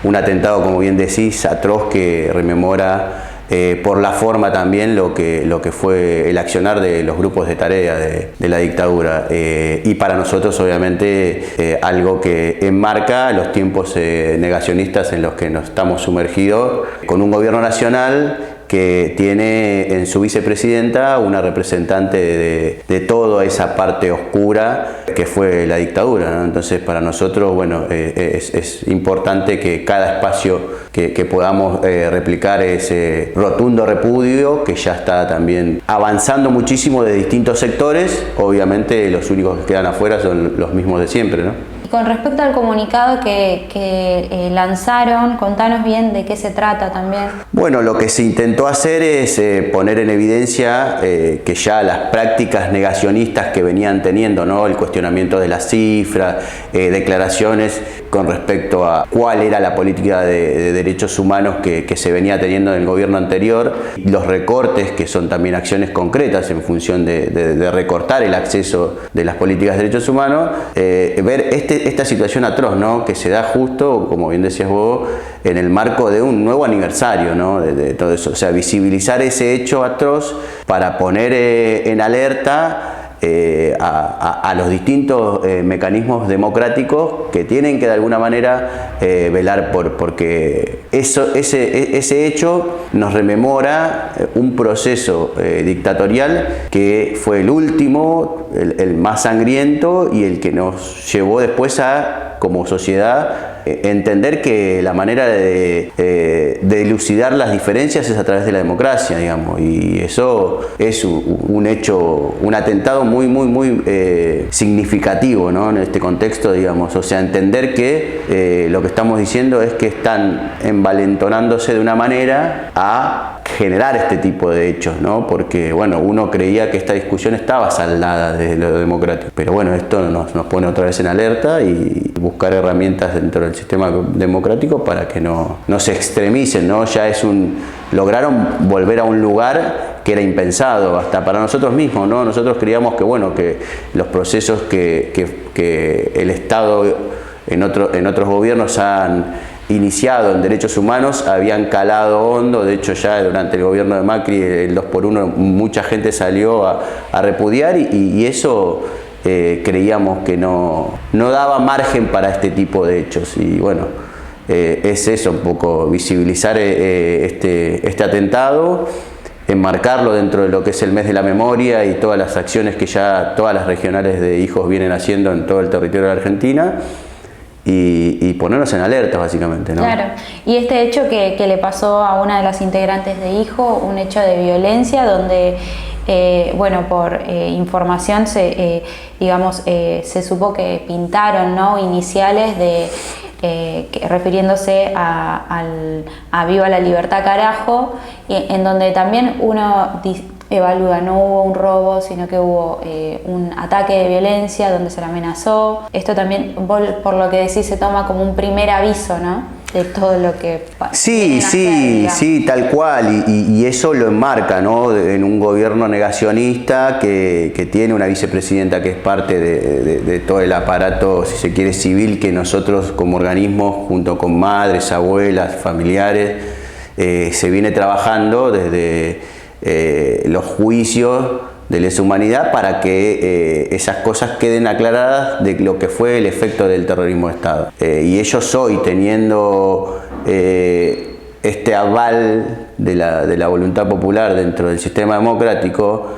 un atentado, como bien decís, atroz, que rememora por la forma también lo que fue el accionar de los grupos de tarea de la dictadura. Y para nosotros, obviamente, algo que enmarca los tiempos negacionistas en los que nos estamos sumergidos, con un gobierno nacional que tiene en su vicepresidenta una representante de toda esa parte oscura que fue la dictadura, ¿no? Entonces, para nosotros, bueno, es importante que cada espacio que podamos replicar ese rotundo repudio, que ya está también avanzando muchísimo de distintos sectores. Obviamente los únicos que quedan afuera son los mismos de siempre, ¿no? Con respecto al comunicado que lanzaron, contanos bien de qué se trata también. Bueno, lo que se intentó hacer es poner en evidencia que ya las prácticas negacionistas que venían teniendo, ¿no? El cuestionamiento de las cifras, declaraciones con respecto a cuál era la política de derechos humanos que se venía teniendo en el gobierno anterior, los recortes, que son también acciones concretas en función de recortar el acceso de las políticas de derechos humanos, ver esta situación atroz, ¿no? Que se da justo, como bien decías vos, en el marco de un nuevo aniversario, ¿no? de todo eso. O sea, visibilizar ese hecho atroz para poner en alerta a los distintos mecanismos democráticos que tienen que de alguna manera velar porque ese hecho nos rememora un proceso dictatorial que fue el último, el más sangriento, y el que nos llevó después a, como sociedad, entender que la manera de dilucidar las diferencias es a través de la democracia, digamos, y eso es un hecho, un atentado muy significativo, ¿no? En este contexto, digamos. O sea, entender que lo que estamos diciendo es que están envalentonándose de una manera a generar este tipo de hechos, ¿no? Porque, bueno, uno creía que esta discusión estaba saldada de lo democrático, pero bueno, esto nos pone otra vez en alerta y buscar herramientas dentro del sistema democrático para que no se extremicen, ¿no? Ya lograron volver a un lugar que era impensado hasta para nosotros mismos, ¿no? Nosotros creíamos que, bueno, que los procesos que el Estado en otros gobiernos han iniciado en derechos humanos habían calado hondo. De hecho, ya durante el gobierno de Macri, el 2x1, mucha gente salió a repudiar y eso creíamos que no daba margen para este tipo de hechos. Y bueno, es eso un poco, visibilizar este atentado, enmarcarlo dentro de lo que es el mes de la memoria y todas las acciones que ya todas las regionales de hijos vienen haciendo en todo el territorio de la Argentina, y ponernos en alerta, básicamente, ¿no? Claro, y este hecho que le pasó a una de las integrantes de Hijo, un hecho de violencia donde, bueno, por información se supo que pintaron, ¿no?, iniciales refiriéndose a Viva la Libertad Carajo, en donde también uno evalúa, no hubo un robo, sino que hubo un ataque de violencia donde se la amenazó. Esto también, por lo que decís, se toma como un primer aviso, ¿no?, de todo lo que sí, tal cual, y eso lo enmarca, ¿no?, en un gobierno negacionista que tiene una vicepresidenta que es parte de todo el aparato, si se quiere, civil, que nosotros como organismo, junto con madres, abuelas, familiares, se viene trabajando desde los juicios de lesa humanidad para que esas cosas queden aclaradas de lo que fue el efecto del terrorismo de Estado. Y ellos hoy, teniendo este aval de la voluntad popular dentro del sistema democrático,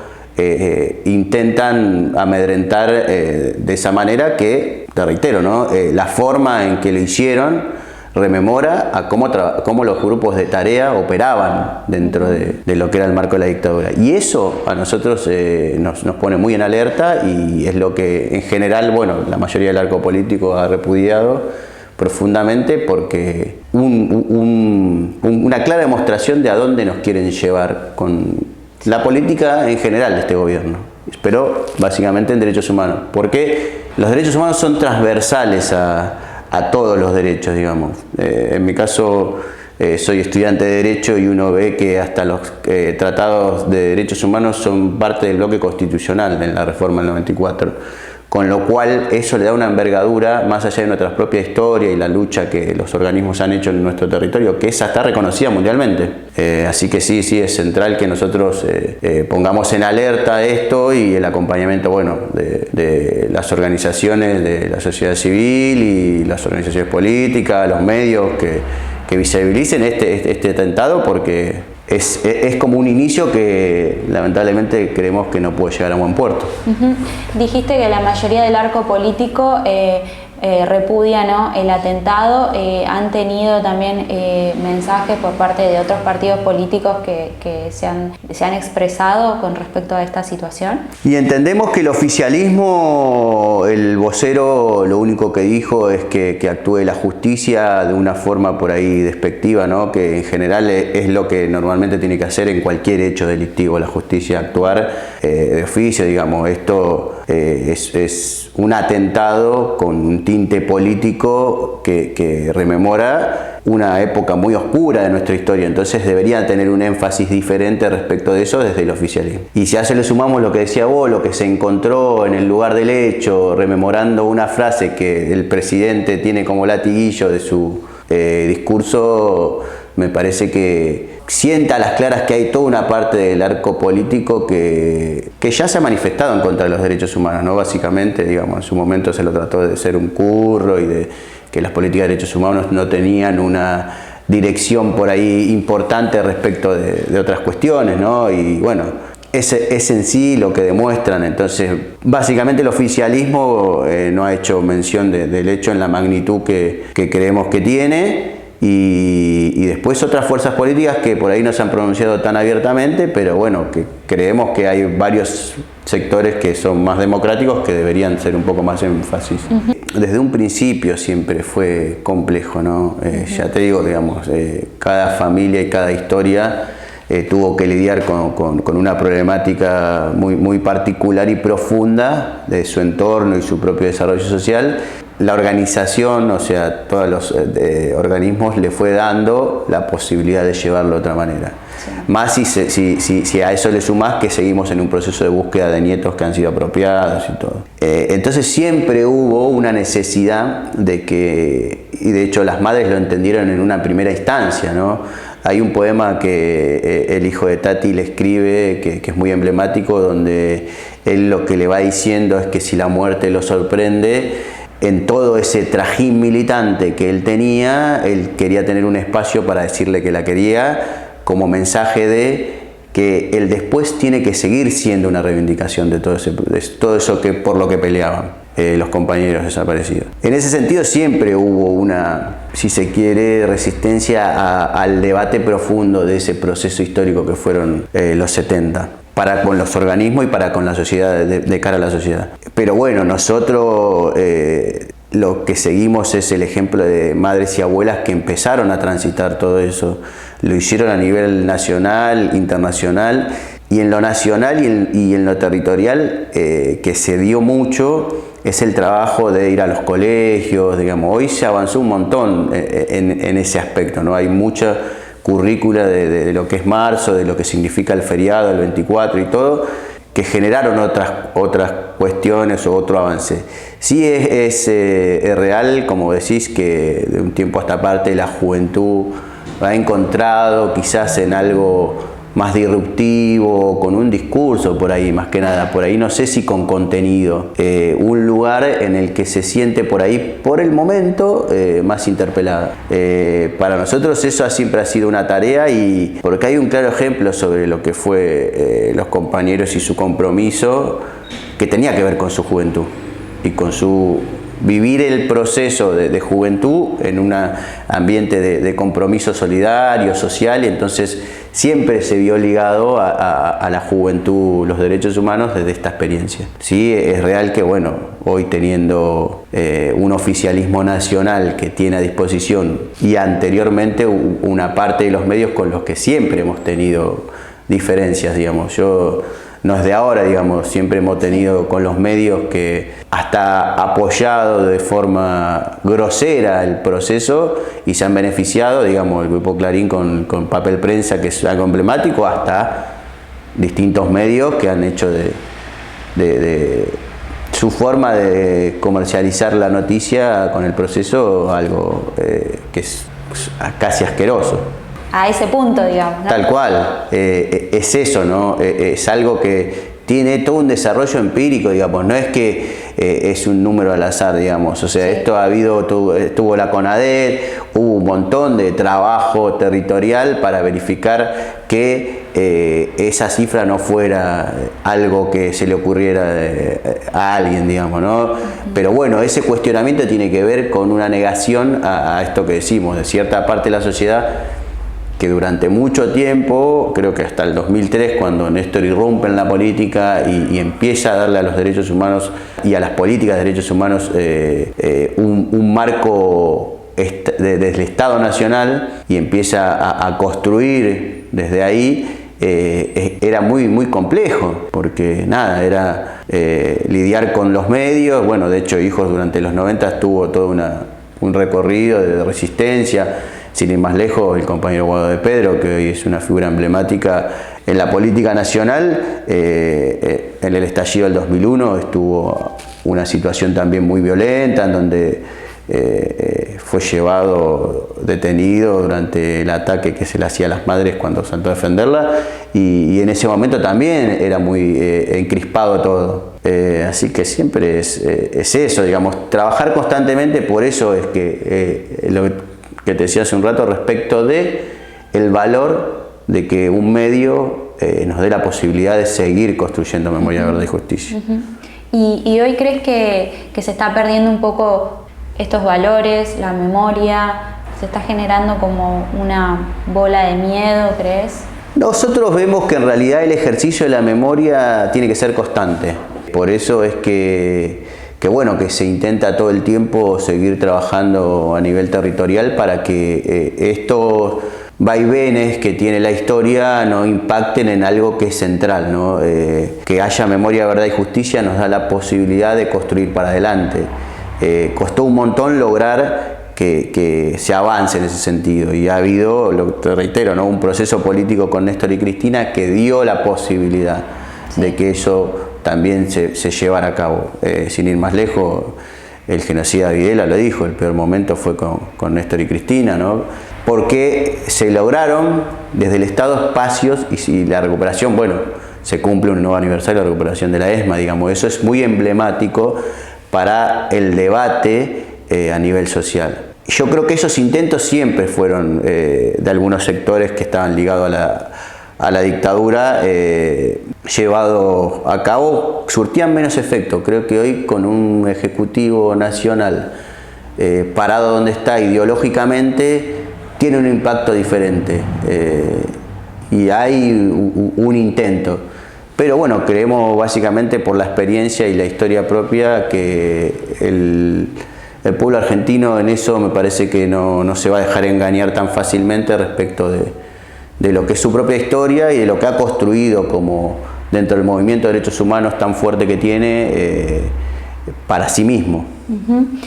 intentan amedrentar de esa manera que, te reitero, ¿no?, la forma en que lo hicieron rememora a cómo los grupos de tarea operaban dentro de lo que era el marco de la dictadura. Y eso a nosotros nos pone muy en alerta, y es lo que en general, bueno, la mayoría del arco político ha repudiado profundamente, porque una clara demostración de a dónde nos quieren llevar con la política en general de este gobierno, pero básicamente en derechos humanos, porque los derechos humanos son transversales a todos los derechos, digamos. En mi caso, soy estudiante de Derecho, y uno ve que hasta los tratados de derechos humanos son parte del bloque constitucional en la reforma del 94. con lo cual eso le da una envergadura más allá de nuestra propia historia y la lucha que los organismos han hecho en nuestro territorio, que esa está reconocida mundialmente. Así que sí, es central que nosotros pongamos en alerta esto y el acompañamiento, bueno, de las organizaciones de la sociedad civil y las organizaciones políticas, los medios que visibilicen este atentado, porque es como un inicio que lamentablemente creemos que no puede llegar a buen puerto. Dijiste que la mayoría del arco político repudia, ¿no?, el atentado. Han tenido también mensajes por parte de otros partidos políticos que se han expresado con respecto a esta situación. Y entendemos que el oficialismo, el vocero, lo único que dijo es que actúe la justicia de una forma por ahí despectiva, ¿no?, que en general es lo que normalmente tiene que hacer en cualquier hecho delictivo, la justicia, actuar de oficio, digamos. Esto es un atentado con un tinte político que rememora una época muy oscura de nuestra historia, entonces deberían tener un énfasis diferente respecto de eso desde el oficialismo. Y si a eso le sumamos lo que decía vos, lo que se encontró en el lugar del hecho, rememorando una frase que el presidente tiene como latiguillo de su discurso, me parece que sienta a las claras que hay toda una parte del arco político que ya se ha manifestado en contra de los derechos humanos, ¿no? Básicamente, digamos, en su momento se lo trató de ser un curro y de que las políticas de derechos humanos no tenían una dirección por ahí importante respecto de otras cuestiones, ¿no? Y bueno, es en sí lo que demuestran. Entonces, básicamente el oficialismo no ha hecho mención del hecho en la magnitud que creemos que tiene. Y después otras fuerzas políticas que por ahí no se han pronunciado tan abiertamente, pero bueno, que creemos que hay varios sectores que son más democráticos que deberían ser un poco más énfasis. Desde un principio siempre fue complejo, ¿no? Ya te digo, digamos, cada familia y cada historia tuvo que lidiar con una problemática muy particular y profunda de su entorno y su propio desarrollo social. La organización, o sea, todos los organismos le fue dando la posibilidad de llevarlo de otra manera. Sí. Más si a eso le sumás que seguimos en un proceso de búsqueda de nietos que han sido apropiados y todo. Entonces siempre hubo una necesidad de que, y de hecho las madres lo entendieron en una primera instancia, ¿no? Hay un poema que el hijo de Tati le escribe, que es muy emblemático, donde él lo que le va diciendo es que si la muerte lo sorprende, en todo ese trajín militante que él tenía, él quería tener un espacio para decirle que la quería, como mensaje de que el después tiene que seguir siendo una reivindicación de todo eso que por lo que peleaban los compañeros desaparecidos. En ese sentido siempre hubo una, si se quiere, resistencia al debate profundo de ese proceso histórico que fueron los 70. Para con los organismos y para con la sociedad, de cara a la sociedad. Pero bueno, nosotros lo que seguimos es el ejemplo de madres y abuelas que empezaron a transitar todo eso. Lo hicieron a nivel nacional, internacional, y en lo nacional y en lo territorial, que se dio mucho, es el trabajo de ir a los colegios, digamos. Hoy se avanzó un montón en ese aspecto, ¿no? Hay mucha currícula de lo que es marzo, de lo que significa el feriado, el 24 y todo, que generaron otras cuestiones o otro avance. Sí es real, como decís, que de un tiempo a esta parte la juventud ha encontrado quizás en algo más disruptivo, con un discurso por ahí, más que nada, por ahí no sé si con contenido, un lugar en el que se siente por ahí, por el momento, más interpelada. Para nosotros eso siempre ha sido una tarea, y porque hay un claro ejemplo sobre lo que fue los compañeros y su compromiso, que tenía que ver con su juventud y con su vivir el proceso de juventud en un ambiente de compromiso solidario, social, y entonces siempre se vio ligado a la juventud, los derechos humanos desde esta experiencia. Sí, es real que, bueno, hoy teniendo un oficialismo nacional que tiene a disposición, y anteriormente una parte de los medios con los que siempre hemos tenido diferencias, digamos. No es de ahora, digamos, siempre hemos tenido con los medios que hasta apoyado de forma grosera el proceso y se han beneficiado, digamos, el Grupo Clarín con Papel Prensa, que es algo emblemático, hasta distintos medios que han hecho su forma de comercializar la noticia con el proceso, algo que es casi asqueroso. A ese punto, digamos, ¿no? Tal cual, es eso, ¿no? Es algo que tiene todo un desarrollo empírico, digamos, no es que es un número al azar, digamos, o sea, Sí. esto tuvo la CONADET, hubo un montón de trabajo territorial para verificar que esa cifra no fuera algo que se le ocurriera a alguien, digamos, ¿no? Pero bueno, ese cuestionamiento tiene que ver con una negación a esto que decimos, de cierta parte de la sociedad, que durante mucho tiempo, creo que hasta el 2003, cuando Néstor irrumpe en la política y empieza a darle a los derechos humanos y a las políticas de derechos humanos un marco desde el Estado Nacional y empieza a construir desde ahí, era muy complejo, porque nada, era lidiar con los medios. Bueno, de hecho, Hijos durante los 90 tuvo todo un recorrido de resistencia. Sin ir más lejos, el compañero Guado de Pedro, que hoy es una figura emblemática en la política nacional, en el estallido del 2001 estuvo una situación también muy violenta, en donde fue llevado detenido durante el ataque que se le hacía a las madres cuando saltó a defenderla, y en ese momento también era muy encrispado todo. Así que siempre es eso, digamos, trabajar constantemente. Por eso es que lo que te decía hace un rato respecto de el valor de que un medio nos dé la posibilidad de seguir construyendo memoria, verdad y justicia. ¿Y hoy crees que se está perdiendo un poco estos valores, la memoria? ¿Se está generando como una bola de miedo, crees? Nosotros vemos que en realidad el ejercicio de la memoria tiene que ser constante. Por eso es que bueno, que se intenta todo el tiempo seguir trabajando a nivel territorial para que estos vaivenes que tiene la historia no impacten en algo que es central, ¿no? Que haya memoria, verdad y justicia nos da la posibilidad de construir para adelante. Costó un montón lograr que se avance en ese sentido, y ha habido, te reitero, ¿no?, un proceso político con Néstor y Cristina que dio la posibilidad de que eso también se llevara a cabo. Sin ir más lejos, el genocida Videla lo dijo, el peor momento fue con Néstor y Cristina, ¿no? Porque se lograron desde el Estado espacios, y la recuperación, bueno, se cumple un nuevo aniversario de la recuperación de la ESMA, digamos, eso es muy emblemático para el debate a nivel social. Yo creo que esos intentos siempre fueron de algunos sectores que estaban ligados a la dictadura, llevado a cabo, surtían menos efecto. Creo que hoy, con un Ejecutivo Nacional parado donde está ideológicamente, tiene un impacto diferente, y hay un intento. Pero bueno, creemos básicamente por la experiencia y la historia propia que el pueblo argentino en eso me parece que no se va a dejar engañar tan fácilmente respecto de lo que es su propia historia y de lo que ha construido como dentro del movimiento de derechos humanos tan fuerte que tiene para sí mismo.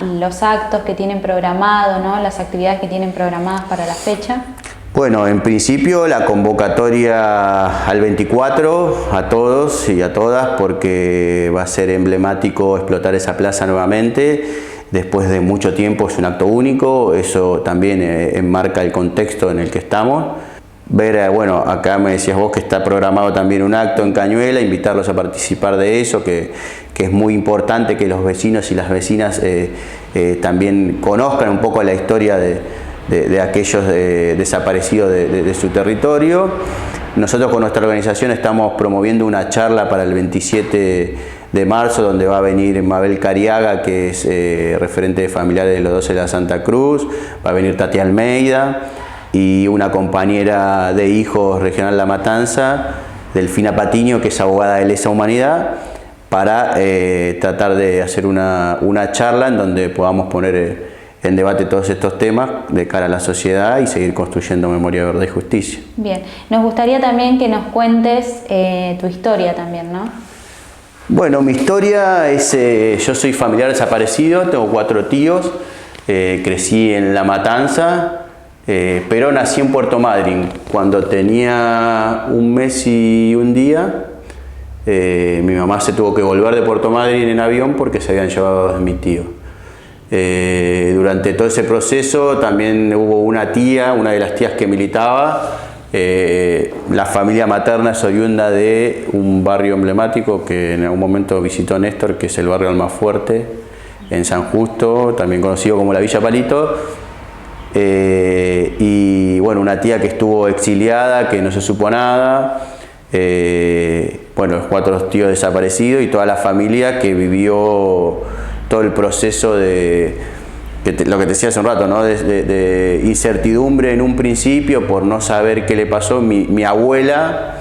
Los actos que tienen programados, ¿no?, las actividades que tienen programadas para la fecha. Bueno, en principio la convocatoria al 24 a todos y a todas, porque va a ser emblemático explotar esa plaza nuevamente. Después de mucho tiempo es un acto único, eso también enmarca el contexto en el que estamos. Ver, bueno, acá me decías vos que está programado también un acto en Cañuela, invitarlos a participar de eso, que es muy importante que los vecinos y las vecinas también conozcan un poco la historia de aquellos desaparecidos de su territorio. Nosotros con nuestra organización estamos promoviendo una charla para el 27 de marzo, donde va a venir Mabel Cariaga, que es referente de familiares de los 12 de la Santa Cruz, va a venir Tati Almeida y una compañera de Hijos Regional La Matanza, Delfina Patiño, que es abogada de lesa humanidad, para tratar de hacer una charla en donde podamos poner en debate todos estos temas de cara a la sociedad y seguir construyendo memoria, verdad y justicia. Bien, nos gustaría también que nos cuentes tu historia también, ¿no? Bueno, mi historia es, yo soy familiar desaparecido, tengo 4 tíos, crecí en La Matanza, pero nací en Puerto Madryn. Cuando tenía 1 mes y 1 día, Mi mamá se tuvo que volver de Puerto Madryn en avión porque se habían llevado a mi tío. Durante todo ese proceso también hubo una de las tías que militaba. La familia materna es oriunda de un barrio emblemático que en algún momento visitó Néstor, que es el barrio Almafuerte, en San Justo, también conocido como la Villa Palito. Y bueno, una tía que estuvo exiliada, que no se supo nada. Bueno, los 4 tíos desaparecidos y toda la familia que vivió todo el proceso de lo que te decía hace un rato, ¿no? de incertidumbre en un principio por no saber qué le pasó. Mi abuela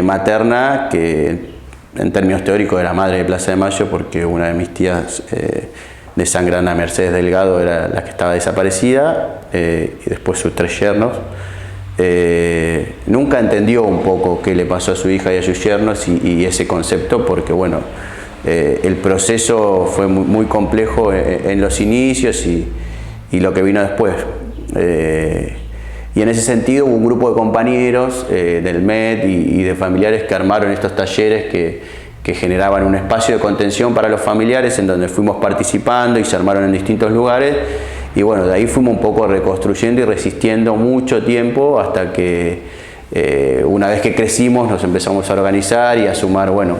materna, que en términos teóricos era madre de Plaza de Mayo, porque una de mis tías de sangre, Ana Mercedes Delgado, era la que estaba desaparecida, y después sus 3 yernos. Nunca entendió un poco qué le pasó a su hija y a sus yernos y ese concepto, porque bueno, el proceso fue muy complejo en los inicios y lo que vino después. Y en ese sentido hubo un grupo de compañeros del MED y de familiares que armaron estos talleres que generaban un espacio de contención para los familiares, en donde fuimos participando y se armaron en distintos lugares. Y bueno, de ahí fuimos un poco reconstruyendo y resistiendo mucho tiempo hasta que una vez que crecimos nos empezamos a organizar y a sumar, bueno,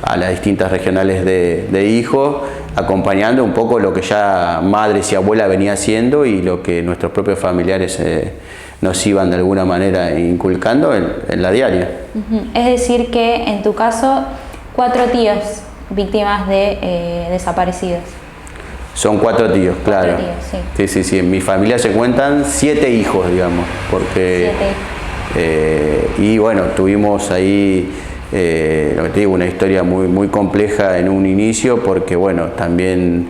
a las distintas regionales de hijos, acompañando un poco lo que ya madres y abuelas venía haciendo y lo que nuestros propios familiares nos iban de alguna manera inculcando en la diaria. Es decir que en tu caso 4 tíos víctimas de desaparecidos. Son 4 tíos, claro. 4 tíos, sí. Sí. En mi familia se cuentan 7 hijos, digamos, porque 7. Y bueno, tuvimos ahí lo que te digo, una historia muy compleja en un inicio, porque bueno, también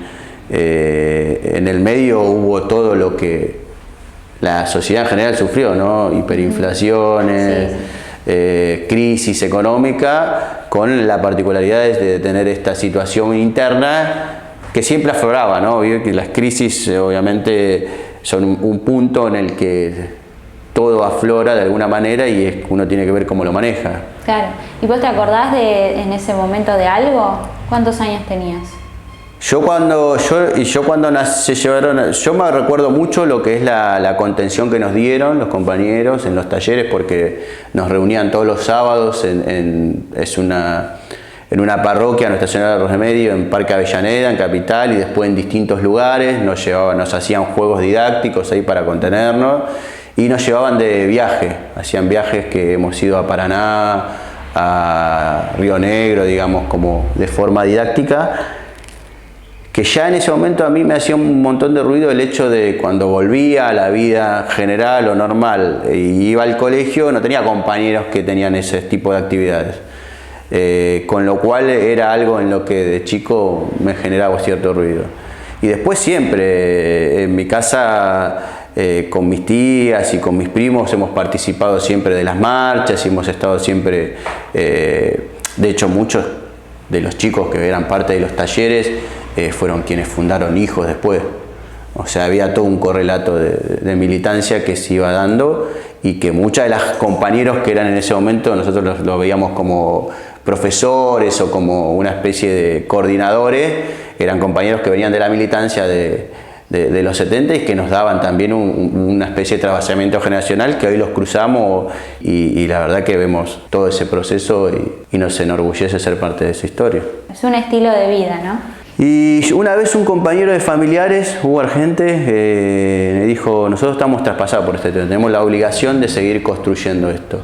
en el medio hubo todo lo que la sociedad en general sufrió, ¿no? Hiperinflaciones, crisis económica, con la particularidad de tener esta situación interna que siempre afloraba, ¿no? Que las crisis obviamente son un punto en el que todo aflora de alguna manera y uno tiene que ver cómo lo maneja. Claro. ¿Y vos te acordás en ese momento de algo? ¿Cuántos años tenías? Yo cuando nací, yo me recuerdo mucho lo que es la contención que nos dieron los compañeros en los talleres, porque nos reunían todos los sábados en una parroquia, Nuestra Señora de los Remedios, en Parque Avellaneda, en Capital, y después en distintos lugares. Nos hacían juegos didácticos ahí para contenernos y nos llevaban de viaje. Hacían viajes que hemos ido a Paraná, a Río Negro, digamos, como de forma didáctica, que ya en ese momento a mí me hacía un montón de ruido el hecho de cuando volvía a la vida general o normal y iba al colegio, no tenía compañeros que tenían ese tipo de actividades. Con lo cual era algo en lo que de chico me generaba cierto ruido. Y después siempre, en mi casa, con mis tías y con mis primos hemos participado siempre de las marchas y hemos estado siempre, de hecho muchos de los chicos que eran parte de los talleres fueron quienes fundaron Hijos después. O sea, había todo un correlato de militancia que se iba dando y que muchas de las compañeros que eran en ese momento nosotros los veíamos como profesores o como una especie de coordinadores, eran compañeros que venían de la militancia de los 70 y que nos daban también una especie de trasvasamiento generacional que hoy los cruzamos y la verdad que vemos todo ese proceso y nos enorgullece ser parte de esa historia. Es un estilo de vida, ¿no? Y una vez un compañero de familiares, Hugo Argente, me dijo: nosotros estamos traspasados por este tema, tenemos la obligación de seguir construyendo esto.